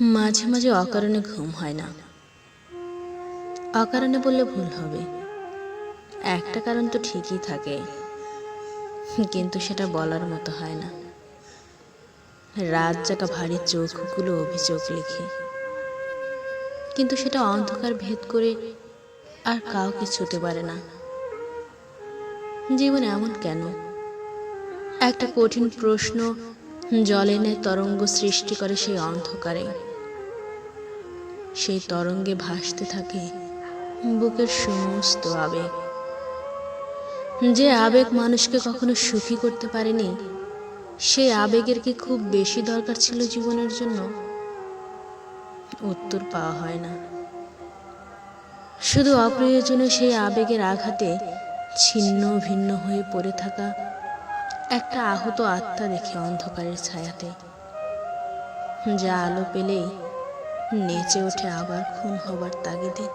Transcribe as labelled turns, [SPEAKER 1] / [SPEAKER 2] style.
[SPEAKER 1] মাঝে মাঝে অকারণে ঘুম হয় না। অকারণে বললে ভুল হবে, একটা কারণ তো ঠিকই থাকে, কিন্তু সেটা বলার মতো হয় না। রাত জাগা ভারী চোখগুলো অভিযোগ লিখে, কিন্তু সেটা অন্ধকার ভেদ করে আর কাউকে ছুতে পারে না। জীবন এমন কেন? একটা কঠিন প্রশ্ন জলের তরঙ্গ সৃষ্টি করে সেই অন্ধকারে। সেই তরঙ্গে ভাসতে থাকে বুকের সমস্ত আবেগ। যে আবেগ মানুষকে কখনো সুখী করতে পারেনি, সেই আবেগের কি খুব বেশি দরকার ছিল জীবনের জন্য? উত্তর পাওয়া হয় না। শুধু অপ্রয়োজনীয় সেই আবেগের আঘাতে ছিন্ন ভিন্ন হয়ে পড়ে থাকা একটা আহত আত্মা দেখে অন্ধকারের ছায়াতে, যা আলো পেলেই নেচে ওঠে আবার খুন হবার তাগিদে।